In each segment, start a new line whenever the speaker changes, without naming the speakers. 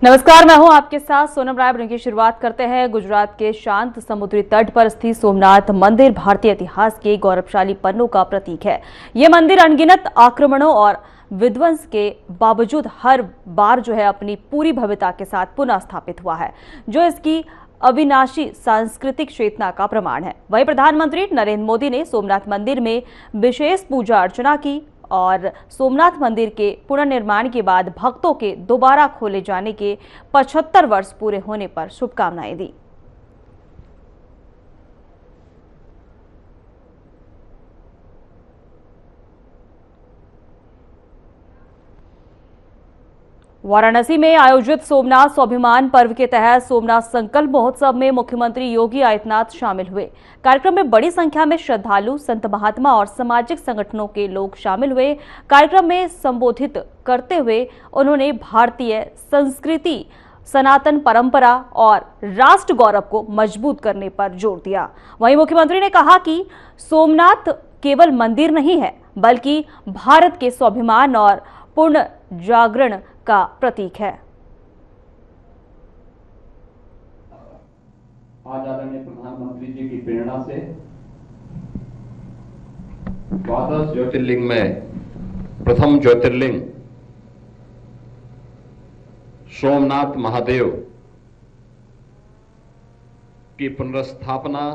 नमस्कार, मैं हूं आपके साथ सोनम राय। की शुरुआत करते हैं। गुजरात के शांत समुद्री तट पर स्थित सोमनाथ मंदिर भारतीय इतिहास के गौरवशाली पन्नों का प्रतीक है। यह मंदिर अनगिनत आक्रमणों और विध्वंस के बावजूद हर बार अपनी पूरी भव्यता के साथ पुनः स्थापित हुआ है, जो इसकी अविनाशी सांस्कृतिक चेतना का प्रमाण है। वहीं प्रधानमंत्री नरेंद्र मोदी ने सोमनाथ मंदिर में विशेष पूजा अर्चना की और सोमनाथ मंदिर के पुनर्निर्माण के बाद भक्तों के दोबारा खोले जाने के 75 वर्ष पूरे होने पर शुभकामनाएं दी। वाराणसी में आयोजित सोमनाथ स्वाभिमान पर्व के तहत सोमनाथ संकल्प महोत्सव में मुख्यमंत्री योगी आदित्यनाथ शामिल हुए। कार्यक्रम में बड़ी संख्या में श्रद्धालु, संत महात्मा और सामाजिक संगठनों के लोग शामिल हुए। कार्यक्रम में संबोधित करते हुए उन्होंने भारतीय संस्कृति, सनातन परंपरा और राष्ट्र गौरव को मजबूत करने पर जोर दिया। वहीं मुख्यमंत्री ने कहा कि सोमनाथ केवल मंदिर नहीं है, बल्कि भारत के स्वाभिमान और पूर्ण जागरण का प्रतीक है।
आज आदरणीय प्रधानमंत्री जी की प्रेरणा से द्वादश ज्योतिर्लिंग में प्रथम ज्योतिर्लिंग सोमनाथ महादेव की पुनर्स्थापना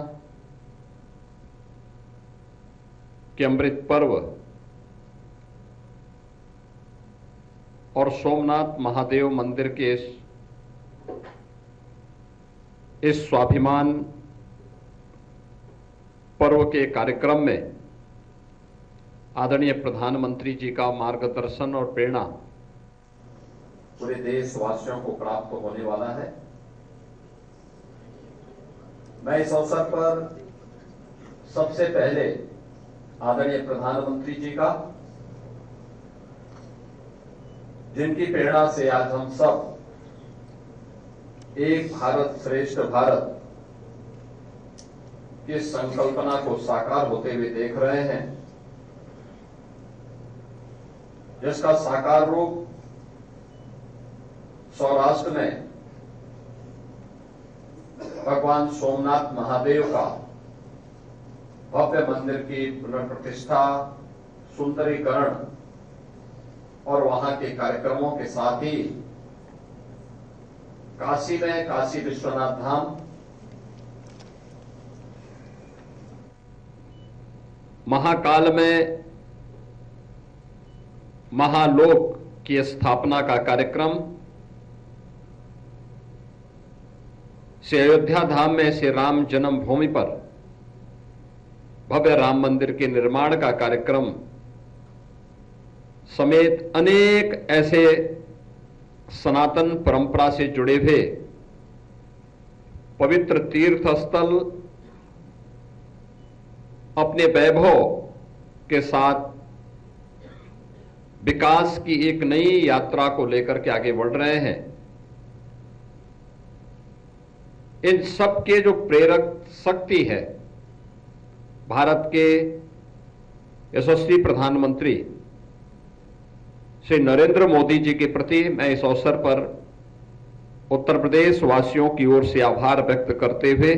के अमृत पर्व और सोमनाथ महादेव मंदिर के इस स्वाभिमान पर्व के कार्यक्रम में आदरणीय प्रधानमंत्री जी का मार्गदर्शन और प्रेरणा पूरे देशवासियों को प्राप्त होने वाला है। मैं इस अवसर पर सबसे पहले आदरणीय प्रधानमंत्री जी का, जिनकी प्रेरणा से आज हम सब एक भारत श्रेष्ठ भारत की संकल्पना को साकार होते हुए देख रहे हैं, जिसका साकार रूप सौराष्ट्र में भगवान सोमनाथ महादेव का भव्य मंदिर की पुनर्प्रतिष्ठा, सुंदरीकरण और वहां के कार्यक्रमों के साथ ही काशी में काशी विश्वनाथ धाम, महाकाल में महालोक की स्थापना का कार्यक्रम, श्री अयोध्या धाम में श्री राम जन्मभूमि पर भव्य राम मंदिर के निर्माण का कार्यक्रम समेत अनेक ऐसे सनातन परंपरा से जुड़े हुए पवित्र तीर्थ स्थल अपने वैभव के साथ विकास की एक नई यात्रा को लेकर के आगे बढ़ रहे हैं। इन सब के जो प्रेरक शक्ति है, भारत के यशस्वी प्रधानमंत्री श्री नरेंद्र मोदी जी के प्रति मैं इस अवसर पर उत्तर प्रदेश वासियों की ओर से आभार व्यक्त करते हुए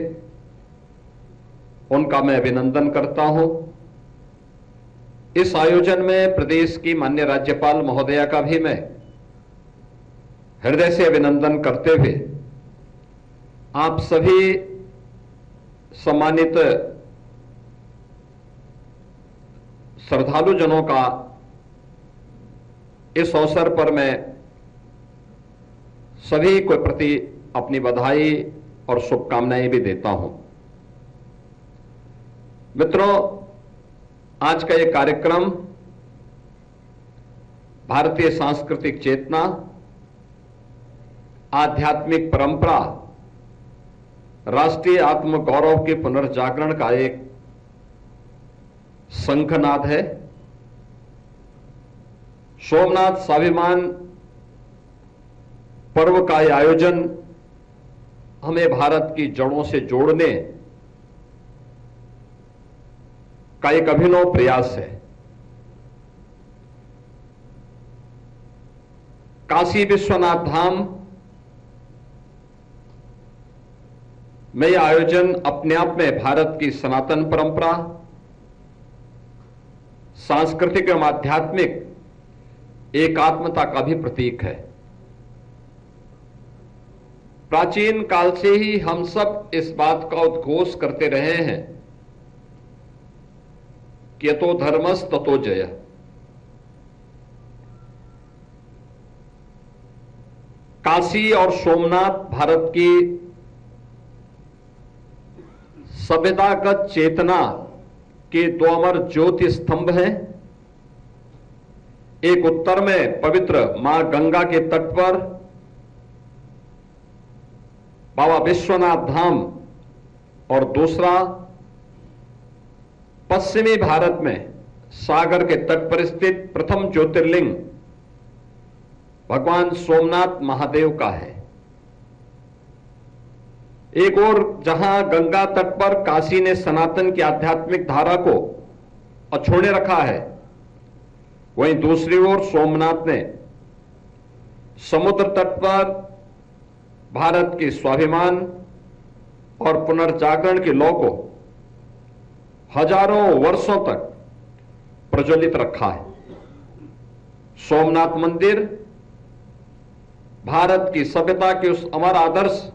उनका मैं अभिनंदन करता हूं। इस आयोजन में प्रदेश की माननीय राज्यपाल महोदया का भी मैं हृदय से अभिनंदन करते हुए आप सभी सम्मानित श्रद्धालु जनों का इस अवसर पर मैं सभी को प्रति अपनी बधाई और शुभकामनाएं भी देता हूं। मित्रों, आज का यह कार्यक्रम भारतीय सांस्कृतिक चेतना, आध्यात्मिक परंपरा, राष्ट्रीय आत्मगौरव के पुनर्जागरण का एक शंखनाद है। सोमनाथ स्वाभिमान पर्व का यह आयोजन हमें भारत की जड़ों से जोड़ने का एक अभिनव प्रयास है। काशी विश्वनाथ धाम मैं यह आयोजन अपने आप में भारत की सनातन परंपरा, सांस्कृतिक एवं आध्यात्मिक एकात्मता का भी प्रतीक है। प्राचीन काल से ही हम सब इस बात का उद्घोष करते रहे हैं कि यतो धर्मस् ततो जयः। काशी और सोमनाथ भारत की सभ्यतागत चेतना के दो अमर ज्योति स्तंभ हैं। एक उत्तर में पवित्र मां गंगा के तट पर बाबा विश्वनाथ धाम और दूसरा पश्चिमी भारत में सागर के तट पर स्थित प्रथम ज्योतिर्लिंग भगवान सोमनाथ महादेव का है। एक और जहां गंगा तट पर काशी ने सनातन की आध्यात्मिक धारा को अछोड़े रखा है, वहीं दूसरी ओर सोमनाथ ने समुद्र तट पर भारत के स्वाभिमान और पुनर्जागरण की लौ को हजारों वर्षों तक प्रज्वलित रखा है। सोमनाथ मंदिर भारत की सभ्यता के उस अमर आदर्श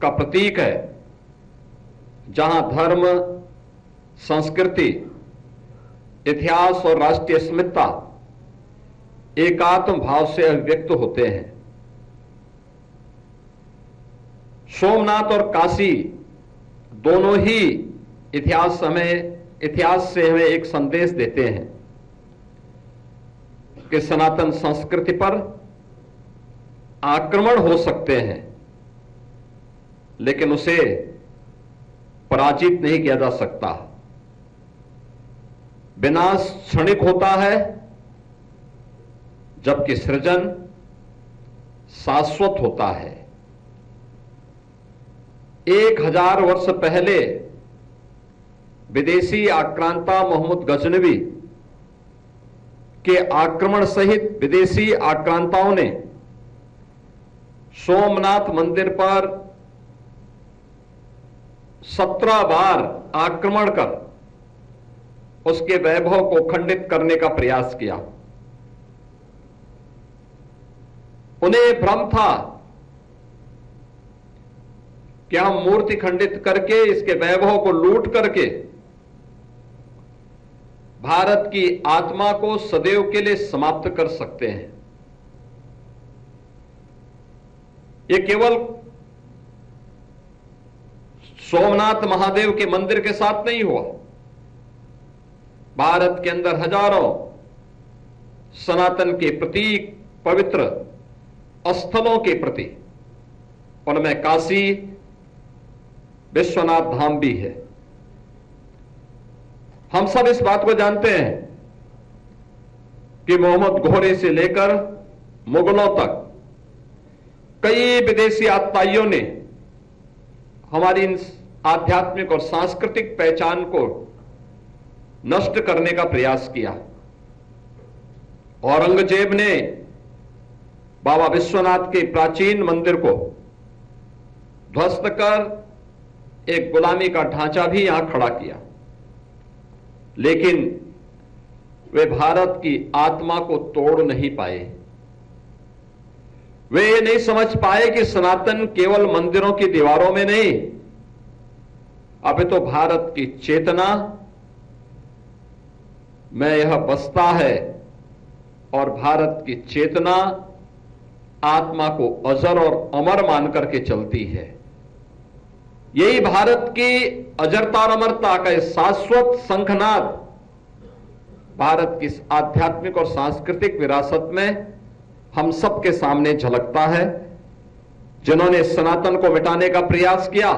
का प्रतीक है जहां धर्म, संस्कृति, इतिहास और राष्ट्रीय अस्मिता एकात्म भाव से अभिव्यक्त होते हैं। सोमनाथ और काशी दोनों ही इतिहास से हमें एक संदेश देते हैं कि सनातन संस्कृति पर आक्रमण हो सकते हैं, लेकिन उसे पराजित नहीं किया जा सकता। विनाश क्षणिक होता है, जबकि सृजन शाश्वत होता है। 1000 वर्ष पहले विदेशी आक्रांता मोहम्मद गजनवी के आक्रमण सहित विदेशी आक्रांताओं ने सोमनाथ मंदिर पर 17 बार आक्रमण कर उसके वैभव को खंडित करने का प्रयास किया। उन्हें भ्रम था कि हम मूर्ति खंडित करके इसके वैभव को लूट करके भारत की आत्मा को सदैव के लिए समाप्त कर सकते हैं। ये केवल सोमनाथ महादेव के मंदिर के साथ नहीं हुआ। भारत के अंदर हजारों सनातन के प्रतीक, पवित्र स्थलों के प्रति, उनमें काशी विश्वनाथ धाम भी है। हम सब इस बात को जानते हैं कि मोहम्मद घोरी से लेकर मुगलों तक कई विदेशी आतताइयों ने हमारी इन आध्यात्मिक और सांस्कृतिक पहचान को नष्ट करने का प्रयास किया। औरंगजेब ने बाबा विश्वनाथ के प्राचीन मंदिर को ध्वस्त कर एक गुलामी का ढांचा भी यहां खड़ा किया, लेकिन वे भारत की आत्मा को तोड़ नहीं पाए। वे ये नहीं समझ पाए कि सनातन केवल मंदिरों की दीवारों में नहीं, अभी तो भारत की चेतना में यह बसता है और भारत की चेतना आत्मा को अजर और अमर मान करके चलती है। यही भारत की अजरता और अमरता का शाश्वत शंखनाद भारत की आध्यात्मिक और सांस्कृतिक विरासत में हम सब के सामने झलकता है। जिन्होंने सनातन को मिटाने का प्रयास किया,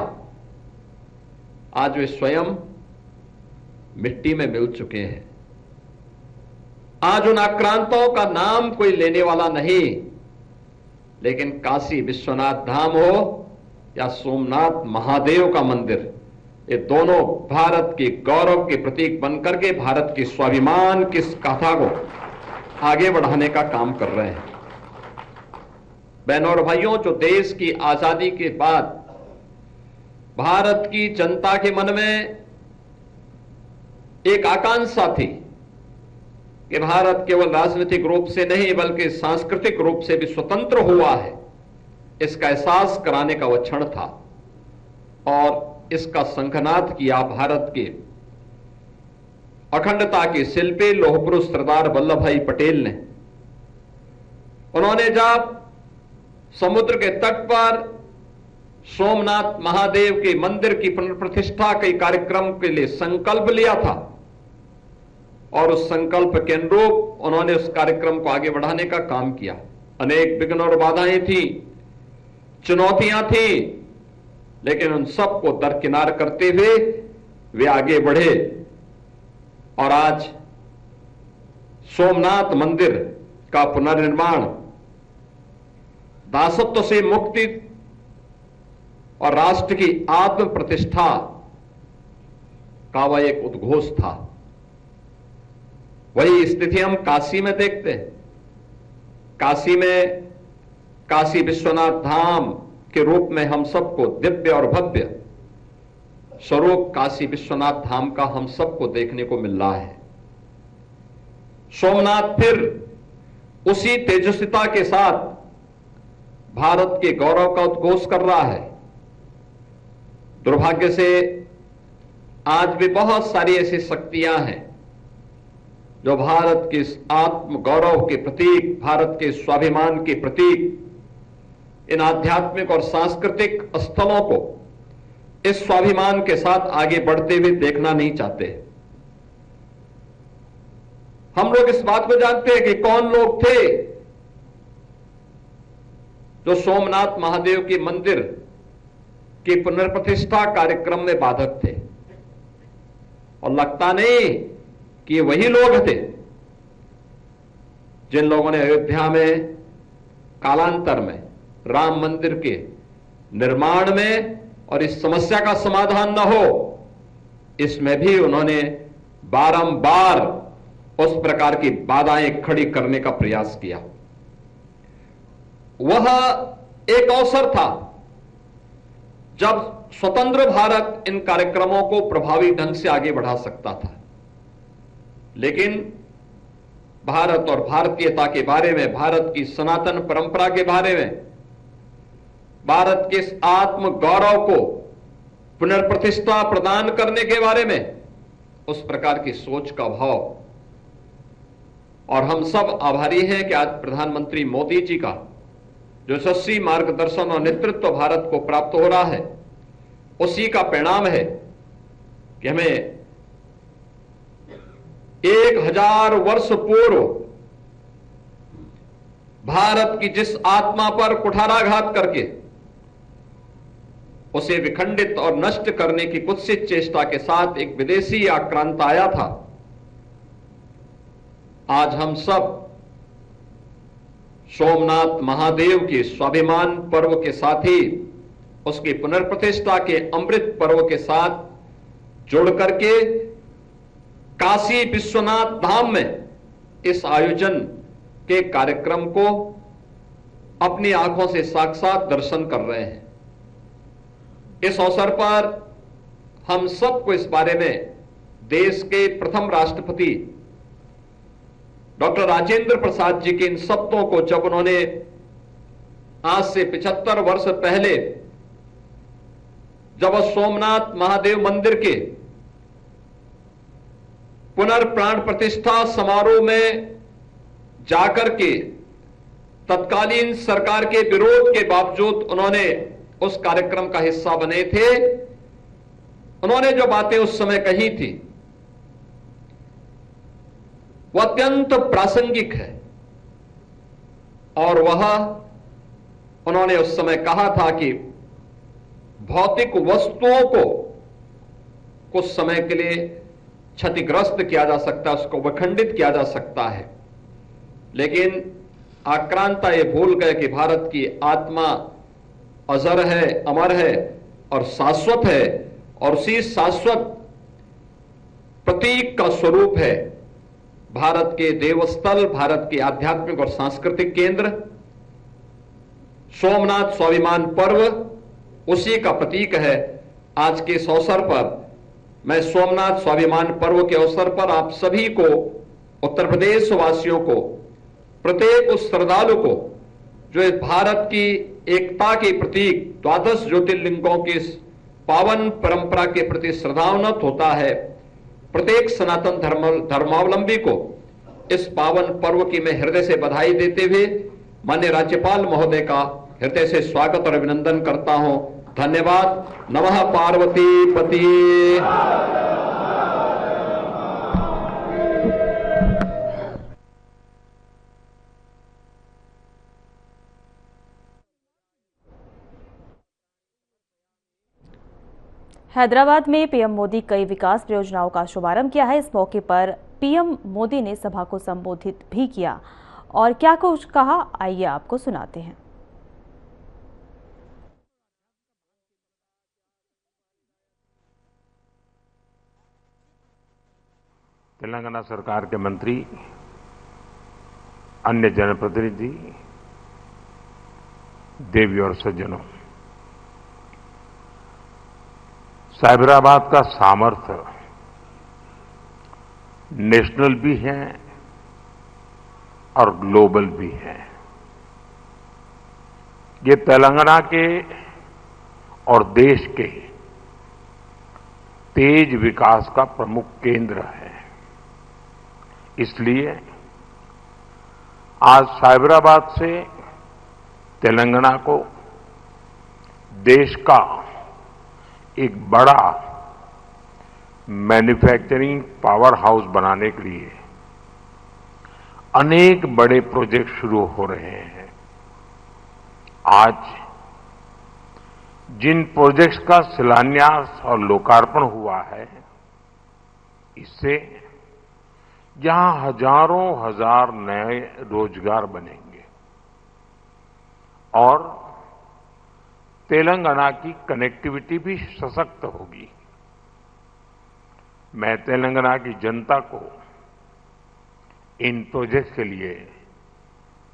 आज वे स्वयं मिट्टी में मिल चुके हैं। आज उन आक्रांतों का नाम कोई लेने वाला नहीं, लेकिन काशी विश्वनाथ धाम हो या सोमनाथ महादेव का मंदिर, ये दोनों भारत के गौरव के प्रतीक बनकर के भारत की स्वाभिमान की गाथा को आगे बढ़ाने का काम कर रहे हैं। बहनों और भाइयों, जो देश की आजादी के बाद भारत की जनता के मन में एक आकांक्षा थी कि भारत केवल राजनीतिक रूप से नहीं बल्कि सांस्कृतिक रूप से भी स्वतंत्र हुआ है, इसका एहसास कराने का वह क्षण था। और इसका शंखनाद किया भारत के अखंडता के शिल्पी लौह पुरुष सरदार वल्लभ भाई पटेल ने। उन्होंने जब समुद्र के तट पर सोमनाथ महादेव के मंदिर की पुनर्प्रतिष्ठा के कार्यक्रम के लिए संकल्प लिया था और उस संकल्प के अनुरूप उन्होंने उस कार्यक्रम को आगे बढ़ाने का काम किया। अनेक विघ्न और बाधाएं थी, चुनौतियां थी, लेकिन उन सबको दरकिनार करते हुए वे आगे बढ़े और आज सोमनाथ मंदिर का पुनर्निर्माण, दासत्व से मुक्ति और राष्ट्र की आत्म प्रतिष्ठा का वह एक उद्घोष था। वही स्थिति हम काशी में देखते हैं। काशी में काशी विश्वनाथ धाम के रूप में हम सबको दिव्य और भव्य स्वरूप काशी विश्वनाथ धाम का हम सबको देखने को मिल रहा है। सोमनाथ फिर उसी तेजस्विता के साथ भारत के गौरव का उद्घोष कर रहा है। दुर्भाग्य से आज भी बहुत सारी ऐसी शक्तियां हैं जो भारत के आत्म गौरव के प्रतीक, भारत के स्वाभिमान के प्रतीक, इन आध्यात्मिक और सांस्कृतिक स्थलों को इस स्वाभिमान के साथ आगे बढ़ते हुए देखना नहीं चाहते। हम लोग इस बात को जानते हैं कि कौन लोग थे जो सोमनाथ महादेव के मंदिर की पुनर्प्रतिष्ठा कार्यक्रम में बाधक थे, और लगता नहीं कि ये वही लोग थे जिन लोगों ने अयोध्या में कालांतर में राम मंदिर के निर्माण में और इस समस्या का समाधान न हो, इसमें भी उन्होंने बारंबार उस प्रकार की बाधाएं खड़ी करने का प्रयास किया। वह एक अवसर था जब स्वतंत्र भारत इन कार्यक्रमों को प्रभावी ढंग से आगे बढ़ा सकता था, लेकिन भारत और भारतीयता के बारे में, भारत की सनातन परंपरा के बारे में, भारत के इस आत्म गौरव को पुनर्प्रतिष्ठा प्रदान करने के बारे में उस प्रकार की सोच का अभाव। और हम सब आभारी हैं कि आज प्रधानमंत्री मोदी जी का जो यशस्वी मार्गदर्शन और नेतृत्व भारत को प्राप्त हो रहा है, उसी का परिणाम है कि हमें 1000 वर्ष पूर्व भारत की जिस आत्मा पर कुठाराघात करके उसे विखंडित और नष्ट करने की कुत्सित चेष्टा के साथ एक विदेशी आक्रांत आया था, आज हम सब सोमनाथ महादेव के स्वाभिमान पर्व के साथ ही उसकी पुनर्प्रतिष्ठा के अमृत पर्व के साथ जुड़ करके काशी विश्वनाथ धाम में इस आयोजन के कार्यक्रम को अपनी आंखों से साक्षात दर्शन कर रहे हैं। इस अवसर पर हम सबको इस बारे में देश के प्रथम राष्ट्रपति डॉक्टर राजेंद्र प्रसाद जी के इन शब्दों को जब उन्होंने आज से 75 वर्ष पहले जब सोमनाथ महादेव मंदिर के पुनर्प्राण प्रतिष्ठा समारोह में जाकर के तत्कालीन सरकार के विरोध के बावजूद उन्होंने उस कार्यक्रम का हिस्सा बने थे, उन्होंने जो बातें उस समय कही थी वह अत्यंत प्रासंगिक है। और वह उन्होंने उस समय कहा था कि भौतिक वस्तुओं को कुछ समय के लिए क्षतिग्रस्त किया जा सकता है, उसको विखंडित किया जा सकता है, लेकिन आक्रांता ये भूल गए कि भारत की आत्मा अजर है, अमर है और शाश्वत है, और उसी शाश्वत प्रतीक का स्वरूप है भारत के देवस्थल, भारत के आध्यात्मिक और सांस्कृतिक केंद्र सोमनाथ स्वाभिमान पर्व, उसी का प्रतीक है। आज के इस अवसर पर मैं सोमनाथ स्वाभिमान पर्व के अवसर पर आप सभी को, उत्तर प्रदेश वासियों को, प्रत्येक उस श्रद्धालु को जो इस भारत की एकता के प्रतीक द्वादश ज्योतिर्लिंगों की इस पावन परंपरा के प्रति श्रद्धान्वित होता है, प्रत्येक सनातन धर्मावलंबी को इस पावन पर्व की मैं हृदय से बधाई देते हुए माननीय राज्यपाल महोदय का हृदय से स्वागत और अभिनंदन करता हूं। धन्यवाद। नमः पार्वती पति।
हैदराबाद में पीएम मोदी कई विकास परियोजनाओं का शुभारंभ किया है। इस मौके पर पीएम मोदी ने सभा को संबोधित भी किया और क्या कुछ कहा, आइए आपको सुनाते हैं।
तेलंगाना सरकार के मंत्री, अन्य जनप्रतिनिधि, देवी और सज्जनों, साइबराबाद का सामर्थ्य नेशनल भी है और ग्लोबल भी है। ये तेलंगाना के और देश के तेज विकास का प्रमुख केंद्र है। इसलिए आज साइबराबाद से तेलंगाना को देश का एक बड़ा मैन्युफैक्चरिंग पावर हाउस बनाने के लिए अनेक बड़े प्रोजेक्ट शुरू हो रहे हैं। आज जिन प्रोजेक्ट्स का शिलान्यास और लोकार्पण हुआ है, इससे यहां हजारों हजार नए रोजगार बनेंगे और तेलंगाना की कनेक्टिविटी भी सशक्त होगी। मैं तेलंगाना की जनता को इन प्रोजेक्ट के लिए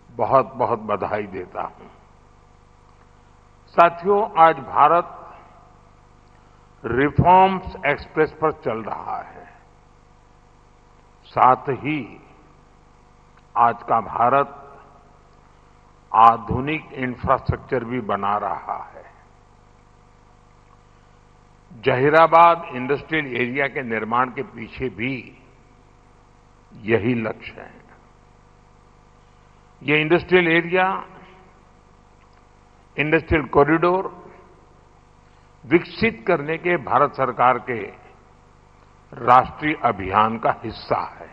बहुत बहुत बधाई देता हूं। साथियों, आज भारत रिफॉर्म्स एक्सप्रेस पर चल रहा है। साथ ही आज का भारत आधुनिक इंफ्रास्ट्रक्चर भी बना रहा है। जहीराबाद इंडस्ट्रियल एरिया के निर्माण के पीछे भी यही लक्ष्य है। ये इंडस्ट्रियल एरिया, इंडस्ट्रियल कॉरिडोर विकसित करने के भारत सरकार के राष्ट्रीय अभियान का हिस्सा है।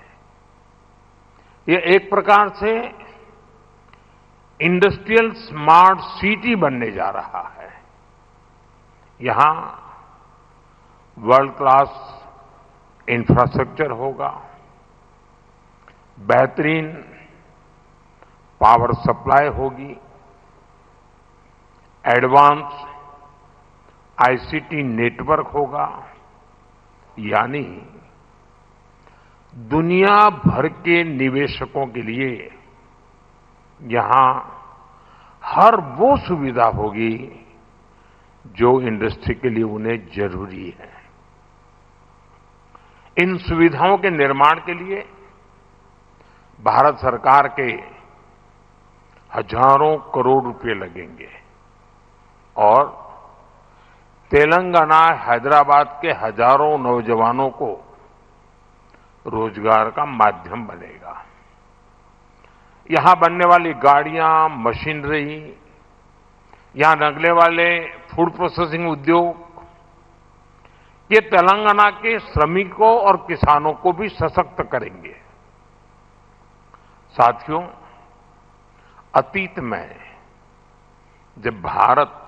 ये एक प्रकार से इंडस्ट्रियल स्मार्ट सिटी बनने जा रहा है। यहां वर्ल्ड क्लास इंफ्रास्ट्रक्चर होगा, बेहतरीन पावर सप्लाई होगी, एडवांस आईसीटी नेटवर्क होगा, यानी दुनिया भर के निवेशकों के लिए यहां हर वो सुविधा होगी जो इंडस्ट्री के लिए उन्हें जरूरी है। इन सुविधाओं के निर्माण के लिए भारत सरकार के हजारों करोड़ रुपए लगेंगे और तेलंगाना, हैदराबाद के हजारों नौजवानों को रोजगार का माध्यम बनेगा। यहां बनने वाली गाड़ियां, मशीनरी, यहां लगने वाले फूड प्रोसेसिंग उद्योग, ये तेलंगाना के श्रमिकों और किसानों को भी सशक्त करेंगे। साथियों, अतीत में जब भारत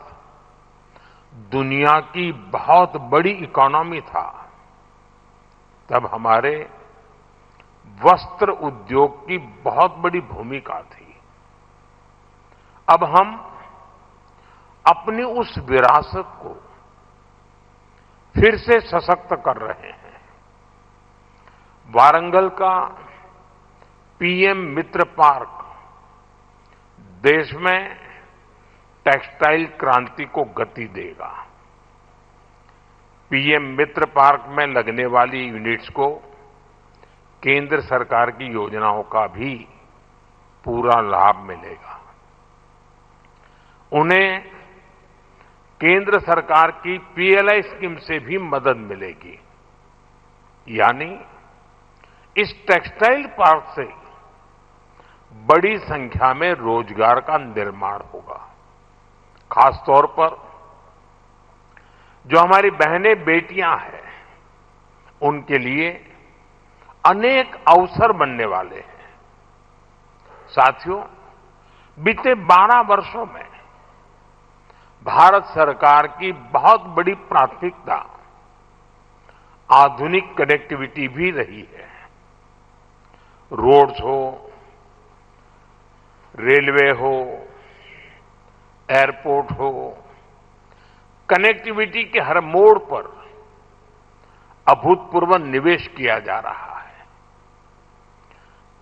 दुनिया की बहुत बड़ी इकोनॉमी था, तब हमारे वस्त्र उद्योग की बहुत बड़ी भूमिका थी। अब हम अपनी उस विरासत को फिर से सशक्त कर रहे हैं। वारंगल का पीएम मित्र पार्क देश में टेक्सटाइल क्रांति को गति देगा। पीएम मित्र पार्क में लगने वाली यूनिट्स को केंद्र सरकार की योजनाओं का भी पूरा लाभ मिलेगा। उन्हें केंद्र सरकार की पीएलआई स्कीम से भी मदद मिलेगी। यानी इस टेक्सटाइल पार्क से बड़ी संख्या में रोजगार का निर्माण होगा। खासतौर पर जो हमारी बहनें बेटियां हैं, उनके लिए अनेक अवसर बनने वाले हैं। साथियों, बीते 12 वर्षों में भारत सरकार की बहुत बड़ी प्राथमिकता आधुनिक कनेक्टिविटी भी रही है। रोड्स हो, रेलवे हो, एयरपोर्ट हो, कनेक्टिविटी के हर मोड़ पर अभूतपूर्व निवेश किया जा रहा है।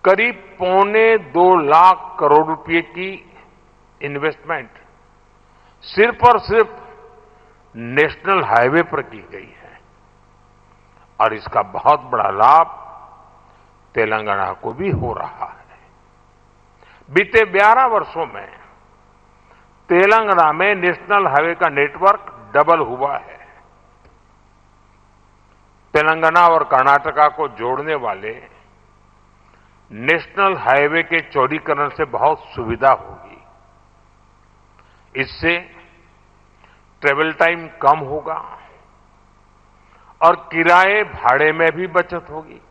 करीब 2.25 लाख करोड़ रुपए की इन्वेस्टमेंट सिर्फ और सिर्फ नेशनल हाईवे पर की गई है और इसका बहुत बड़ा लाभ तेलंगाना को भी हो रहा है। बीते 11 वर्षों में तेलंगाना में नेशनल हाईवे का नेटवर्क डबल हुआ है। तेलंगाना और कर्नाटका को जोड़ने वाले नेशनल हाईवे के चौड़ीकरण से बहुत सुविधा होगी। इससे ट्रेवल टाइम कम होगा और किराए भाड़े में भी बचत होगी।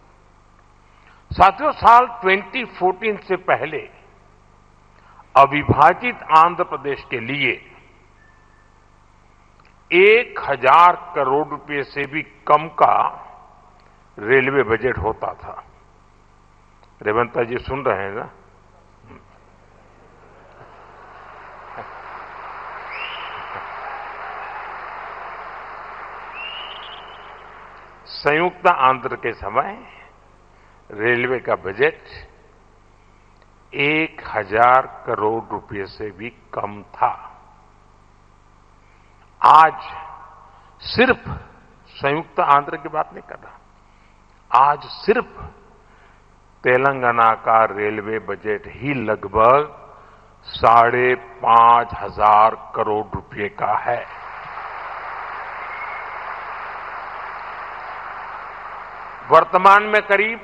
साथियों, साल 2014 से पहले अविभाजित आंध्र प्रदेश के लिए 1000 करोड़ रुपए से भी कम का रेलवे बजट होता था। रेवंता जी सुन रहे हैं ना? संयुक्त आंध्र के समय रेलवे का बजट 1000 करोड़ रुपए से भी कम था। आज सिर्फ संयुक्त आंध्र की बात नहीं कर रहा, आज सिर्फ तेलंगाना का रेलवे बजट ही लगभग 5,500 करोड़ रुपए का है। वर्तमान में करीब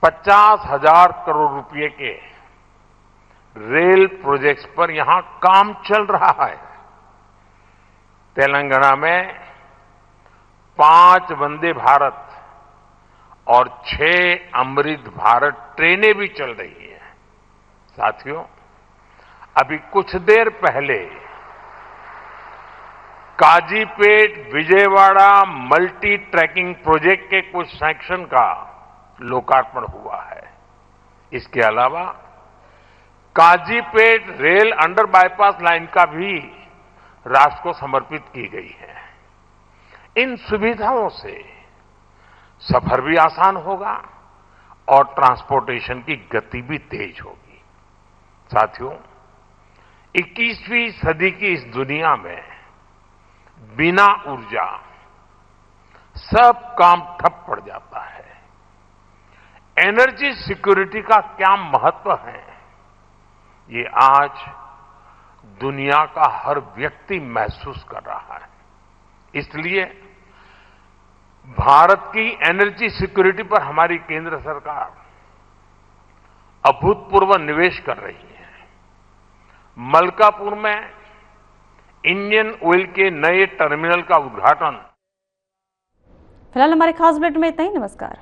50,000 करोड़ रुपए के रेल प्रोजेक्ट्स पर यहां काम चल रहा है। तेलंगाना में 5 वंदे भारत और 6 अमृत भारत ट्रेनें भी चल रही हैं। साथियों, अभी कुछ देर पहले Kazipet Vijayawada multi tracking project के कुछ सेक्शन का लोकार्पण हुआ है। इसके अलावा Kazipet rail under bypass line का भी राष्ट्र को समर्पित की गई है। इन सुविधाओं से सफर भी आसान होगा और ट्रांसपोर्टेशन की गति भी तेज होगी। साथियों, 21वीं सदी की इस दुनिया में बिना ऊर्जा सब काम ठप पड़ जाता है। एनर्जी सिक्योरिटी का क्या महत्व है, ये आज दुनिया का हर व्यक्ति महसूस कर रहा है। इसलिए भारत की एनर्जी सिक्योरिटी पर हमारी केंद्र सरकार अभूतपूर्व निवेश कर रही है। मलकापुर में इंडियन ऑयल के नए टर्मिनल का उद्घाटन।
फिलहाल हमारे खास बुलेटिन में इतना ही। नमस्कार।